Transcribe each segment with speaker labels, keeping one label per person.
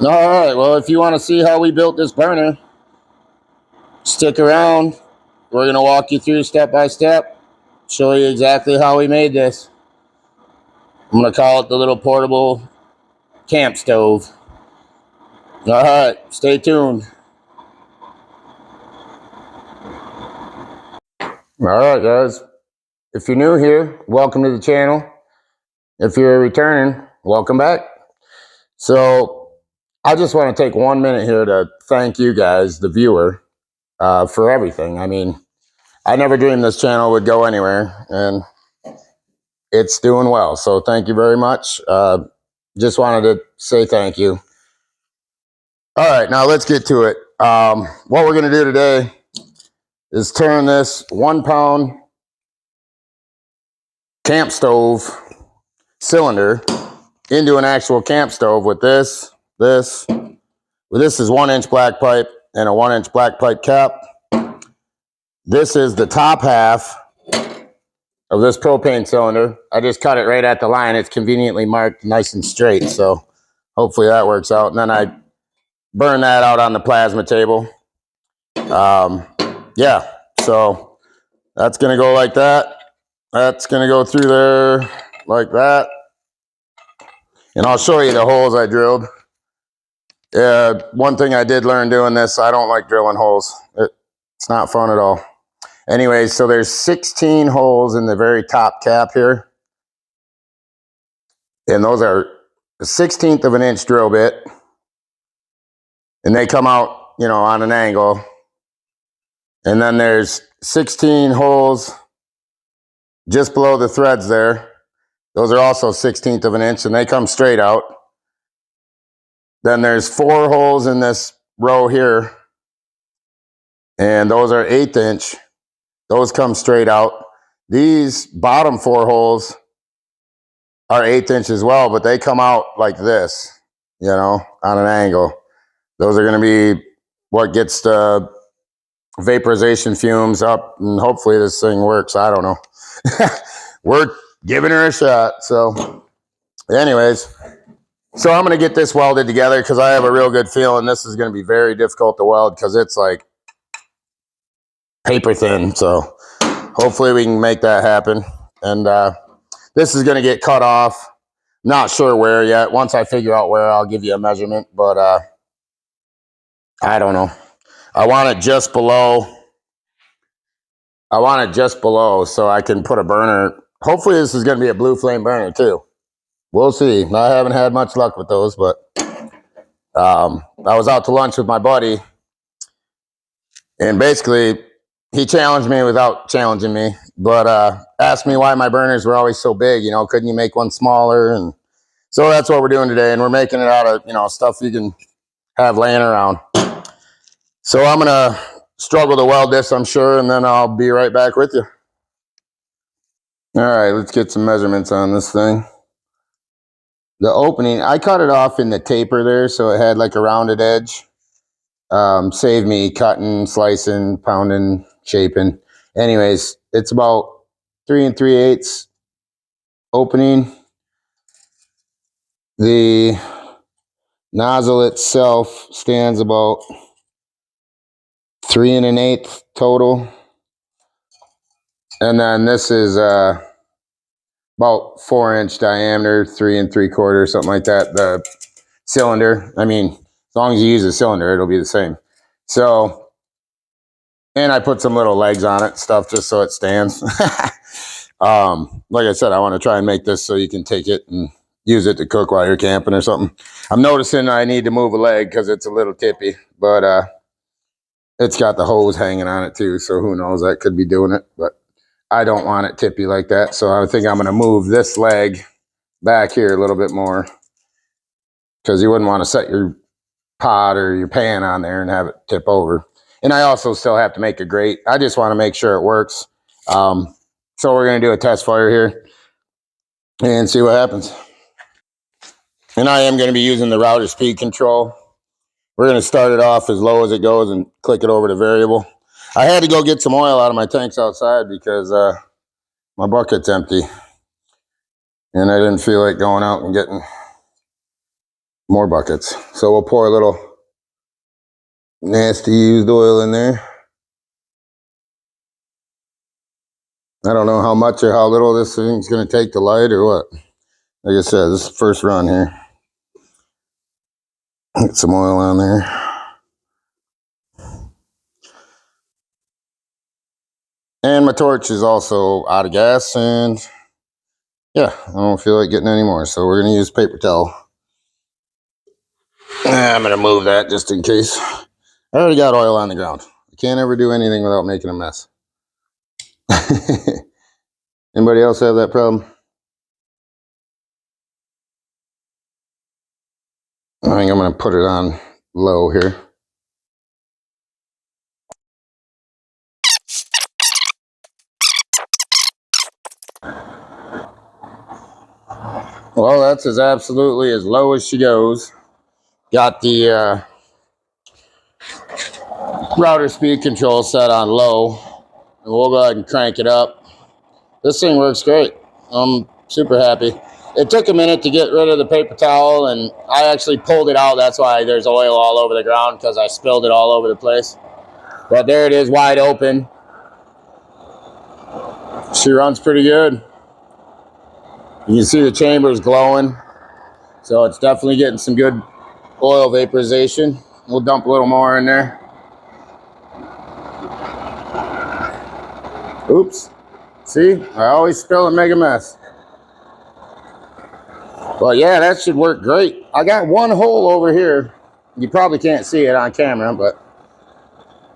Speaker 1: All right, well, if you want to see how we built this burner, stick around. We're going to walk you through step by step, show you exactly how we made this. I'm going to call it the little portable camp stove. All right, stay tuned. All right, guys. If you're new here, welcome to the channel. If you're returning, welcome back. So I just want to take 1 minute here to thank you guys, the viewer, for everything. I mean, I never dreamed this channel would go anywhere, and it's doing well. So thank you very much. Just wanted to say thank you. All right, now let's get to it. What we're going to do today is turn this 1 pound camp stove cylinder into an actual camp stove with this. This is 1-inch black pipe and a 1-inch black pipe cap. This is the top half of this propane cylinder. I just cut it right at the line. It's conveniently marked nice and straight, so hopefully that works out. And then I burn that out on the plasma table. Yeah, so that's gonna go like that. That's gonna go through there like that. And I'll show you the holes I drilled. Yeah, one thing I did learn doing this, I don't like drilling holes. It's not fun at all. Anyways, so there's 16 holes in the very top cap here. And those are a 1/16 of an inch drill bit. And they come out, you know, on an angle. And then there's 16 holes just below the threads there. Those are also 1/16 of an inch, and they come straight out. Then there's 4 holes in this row here, and those are 1/8 inch. Those come straight out. These bottom 4 holes are 1/8 inch as well, but they come out like this, you know, on an angle. Those are going to be what gets the vaporization fumes up, and hopefully this thing works. I don't know. We're giving her a shot. So anyways, so I'm going to get this welded together because I have a real good feeling this is going to be very difficult to weld because it's like paper thin. So hopefully we can make that happen. And this is going to get cut off. Not sure where yet. Once I figure out where, I'll give you a measurement. But I don't know. I want it just below. I want it just below so I can put a burner. Hopefully this is going to be a blue flame burner too. We'll see. I haven't had much luck with those, but I was out to lunch with my buddy, and basically he challenged me without challenging me, but asked me why my burners were always so big. You know, couldn't you make one smaller? And so that's what we're doing today, and we're making it out of, you know, stuff you can have laying around. So I'm gonna struggle to weld this, I'm sure, and then I'll be right back with you. All right, let's get some measurements on this thing. The opening, I cut it off in the taper there, so it had like a rounded edge. Saved me cutting, slicing, pounding, shaping. Anyways, it's about 3 3/8 opening. The nozzle itself stands about 3 1/8 total. And then this is about 4-inch diameter, 3 3/4, something like that. The cylinder, I mean, as long as you use a cylinder, it'll be the same. So, and I put some little legs on it, stuff, just so it stands. Like I said, I want to try and make this so you can take it and use it to cook while you're camping or something. I'm noticing I need to move a leg because it's a little tippy, but it's got the hose hanging on it too, so who knows, that could be doing it, but I don't want it tippy like that, so I think I'm going to move this leg back here a little bit more because you wouldn't want to set your pot or your pan on there and have it tip over. And I also still have to make a grate. I just want to make sure it works. So we're going to do a test fire here and see what happens. And I am going to be using the router speed control. We're going to start it off as low as it goes and click it over to variable. I had to go get some oil out of my tanks outside because My bucket's empty. And I didn't feel like going out and getting more buckets. So we'll pour a little nasty used oil in there. I don't know how much or how little this thing's going to take to light or what. Like I said, this is the first run here. Get some oil on there. And my torch is also out of gas, and yeah, I don't feel like getting any more, so we're going to use paper towel. I'm going to move that just in case. I already got oil on the ground. I can't ever do anything without making a mess. Anybody else have that problem? I think I'm going to put it on low here. Well, that's absolutely as low as she goes. Got the router speed control set on low, and we'll go ahead and crank it up. This thing works great. I'm super happy. It took a minute to get rid of the paper towel, and I actually pulled it out. That's why there's oil all over the ground, because I spilled it all over the place. But there it is, wide open. She runs pretty good. You can see the chamber is glowing, so it's definitely getting some good oil vaporization. We'll dump a little more in there. Oops. See, I always spill and make a mess. But yeah, that should work great. I got one hole over here. You probably can't see it on camera, but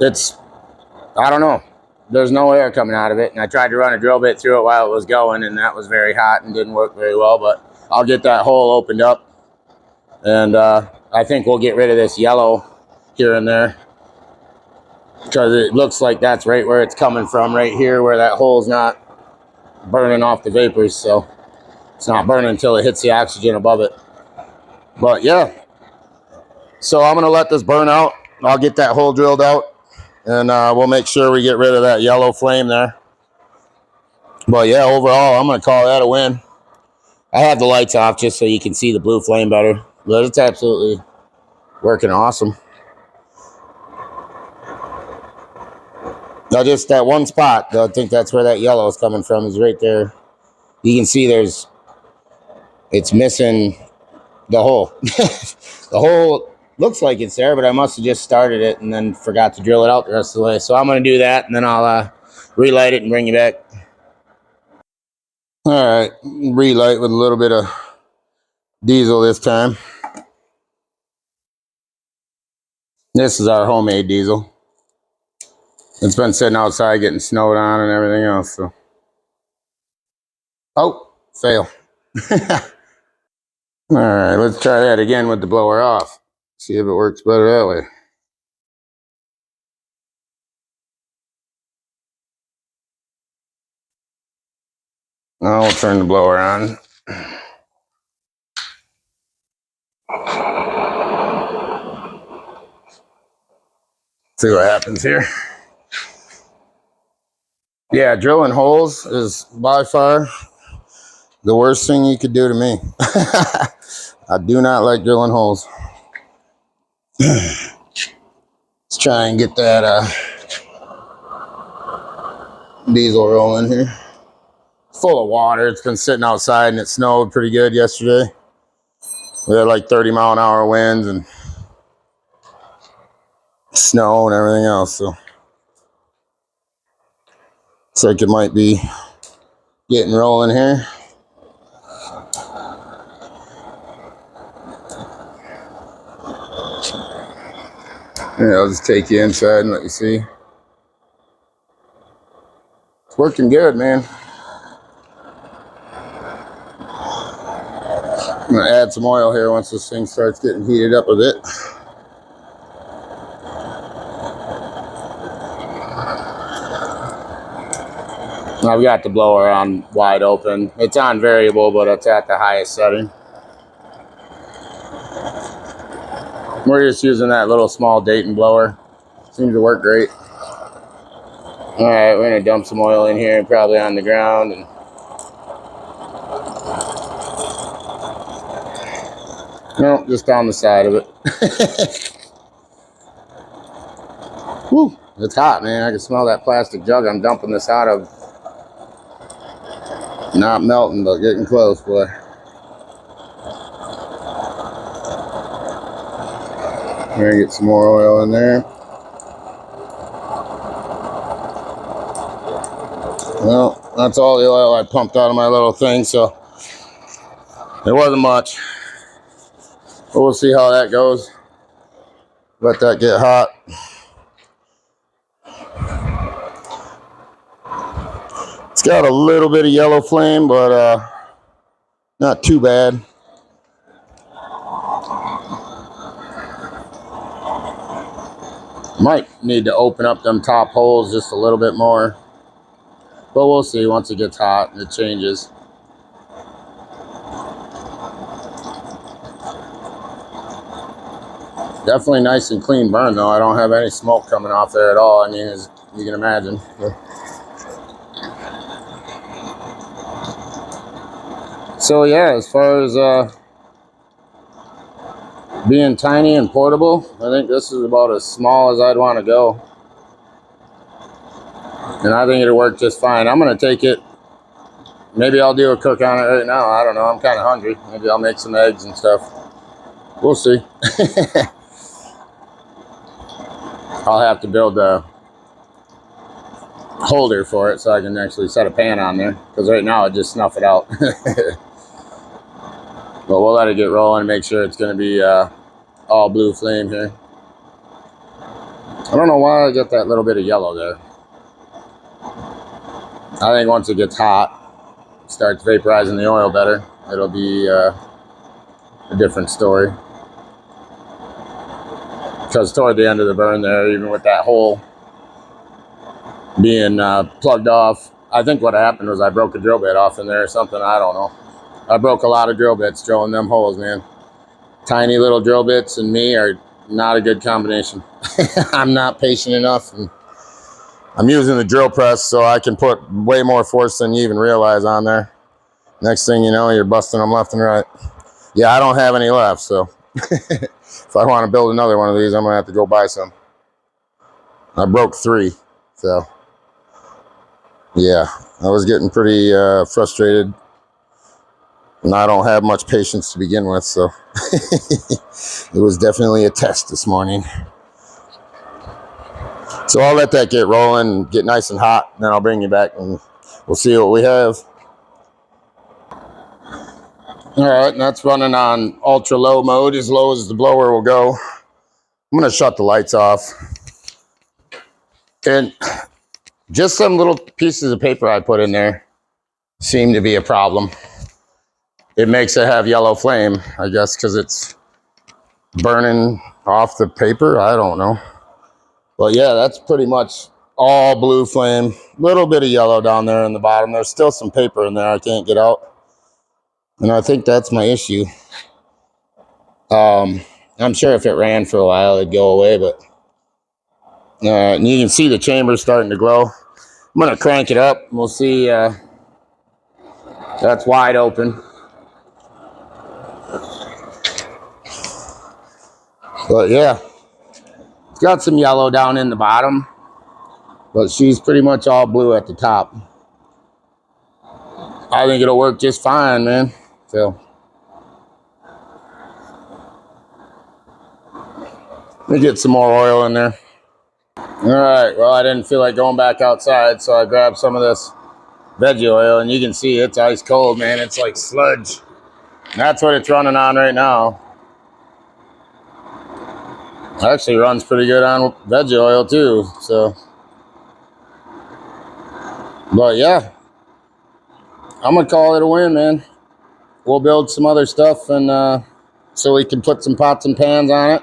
Speaker 1: it's, I don't know. There's no air coming out of it. And I tried to run a drill bit through it while it was going, and that was very hot and didn't work very well. But I'll get that hole opened up. And I think we'll get rid of this yellow here and there, because it looks like that's right where it's coming from, right here where that hole's not burning off the vapors. So it's not burning until it hits the oxygen above it. But yeah, so I'm going to let this burn out. I'll get that hole drilled out, and we'll make sure we get rid of that yellow flame there. But yeah, overall, I'm going to call that a win. I have the lights off just so you can see the blue flame better, but it's absolutely working awesome. Now just that one spot, I think that's where that yellow is coming from, is right there. You can see it's missing the hole. The hole looks like it's there, but I must have just started it and then forgot to drill it out the rest of the way. So I'm going to do that, and then I'll relight it and bring you back. All right, relight with a little bit of diesel this time. This is our homemade diesel. It's been sitting outside getting snowed on and everything else. So, oh, fail. All right, let's try that again with the blower off. See if it works better that way. Now we'll turn the blower on. See what happens here. Yeah, drilling holes is by far the worst thing you could do to me. I do not like drilling holes. Let's try and get that diesel rolling here. Full of water. It's been sitting outside and it snowed pretty good yesterday. We had like 30-mile-an-hour winds and snow and everything else. So looks like it might be getting rolling here. Yeah, I'll just take you inside and let you see. It's working good, man. I'm gonna add some oil here once this thing starts getting heated up a bit. I've got the blower on wide open. It's on variable, but it's at the highest setting. We're just using that little small Dayton blower. Seems to work great. All right, we're gonna dump some oil in here, probably on the ground, and no, just on the side of it. Woo, it's hot, man. I can smell that plastic jug I'm dumping this out of. Not melting, but getting close, boy. We're gonna get some more oil in there. Well, that's all the oil I pumped out of my little thing, so it wasn't much. But we'll see how that goes. Let that get hot. It's got a little bit of yellow flame, but not too bad. Might need to open up them top holes just a little bit more. But we'll see once it gets hot and it changes. Definitely nice and clean burn, though. I don't have any smoke coming off there at all. I mean, as you can imagine. So yeah, as far as being tiny and portable, I think this is about as small as I'd want to go. And I think it'll work just fine. I'm going to take it. Maybe I'll do a cook on it right now. I don't know. I'm kind of hungry. Maybe I'll make some eggs and stuff. We'll see. I'll have to build a holder for it so I can actually set a pan on there. Because right now I just snuff it out. But we'll let it get rolling and make sure it's going to be all blue flame here. I don't know why I get that little bit of yellow there. I think once it gets hot, it starts vaporizing the oil better, it'll be a different story. Because toward the end of the burn there, even with that hole being plugged off, I think what happened was I broke a drill bit off in there or something. I don't know. I broke a lot of drill bits drilling them holes, man. Tiny little drill bits and me are not a good combination. I'm not patient enough, and I'm using the drill press so I can put way more force than you even realize on there. Next thing you know, you're busting them left and right. Yeah, I don't have any left, so if I want to build another one of these, I'm going to have to go buy some. I broke 3, so yeah, I was getting pretty frustrated, and I don't have much patience to begin with, so it was definitely a test this morning. So I'll let that get rolling, get nice and hot, and then I'll bring you back, and we'll see what we have. All right, and that's running on ultra low mode, as low as the blower will go. I'm going to shut the lights off. And just some little pieces of paper I put in there seem to be a problem. It makes it have yellow flame, I guess, because it's burning off the paper. I don't know. But yeah, that's pretty much all blue flame. Little bit of yellow down there in the bottom. There's still some paper in there I can't get out. And I think that's my issue. I'm sure if it ran for a while, it'd go away, but and you can see the chamber starting to glow. I'm going to crank it up. We'll see. That's wide open. But yeah, it's got some yellow down in the bottom, but she's pretty much all blue at the top. I think it'll work just fine, man. So let me get some more oil in there. All right, well, I didn't feel like going back outside, so I grabbed some of this veggie oil, and you can see it's ice cold, man. It's like sludge. That's what it's running on right now. Actually runs pretty good on veggie oil too, so. But yeah, I'm gonna call it a win, man. We'll build some other stuff, and so we can put some pots and pans on it.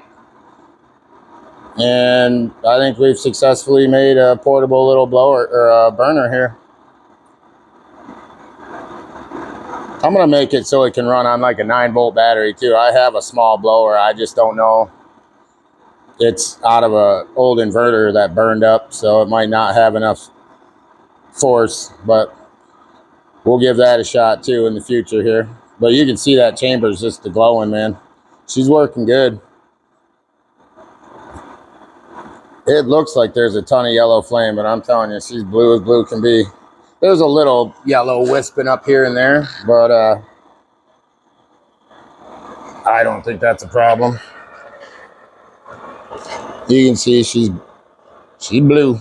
Speaker 1: And I think we've successfully made a portable little blower or burner here. I'm gonna make it so it can run on like a 9-volt battery too. I have a small blower. I just don't know. It's out of an old inverter that burned up, so it might not have enough force, but we'll give that a shot too in the future here. But you can see that chamber's just glowing, man. She's working good. It looks like there's a ton of yellow flame, but I'm telling you, she's blue as blue can be. There's a little yellow wisping up here and there, but I don't think that's a problem. You can see she's blue.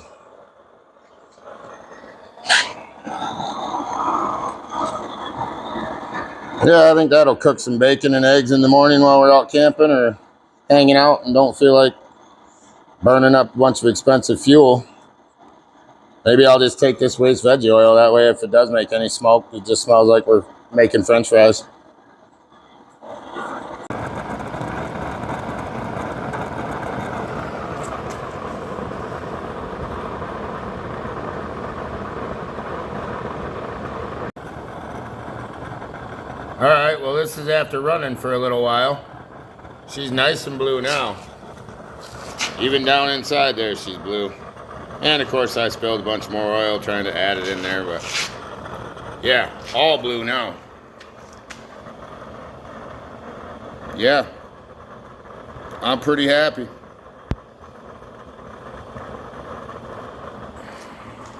Speaker 1: Yeah, I think that'll cook some bacon and eggs in the morning while we're out camping or hanging out and don't feel like burning up a bunch of expensive fuel. Maybe I'll just take this waste veggie oil. That way, if it does make any smoke, it just smells like we're making French fries. All right, well, this is after running for a little while. She's nice and blue now. Even down inside there, she's blue. And of course, I spilled a bunch more oil trying to add it in there, but yeah, all blue now. Yeah, I'm pretty happy.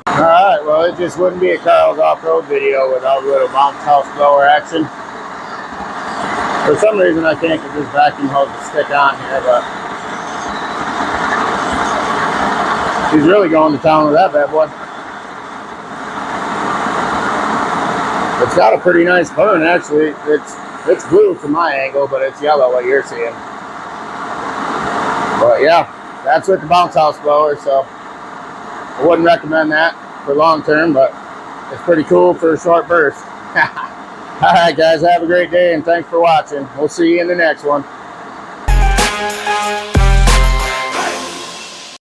Speaker 1: All right, well, it just wouldn't be a Kyle's off-road video without a little bounce house blower action. For some reason, I can't get this vacuum hose to stick on here, but she's really going to town with that bad boy. It's got a pretty nice burn, actually. It's blue from my angle, but it's yellow what you're seeing. But yeah, that's with the bounce house blower, so I wouldn't recommend that for long term, but it's pretty cool for a short burst. All right, guys, have a great day, and thanks for watching. We'll see you in the next one.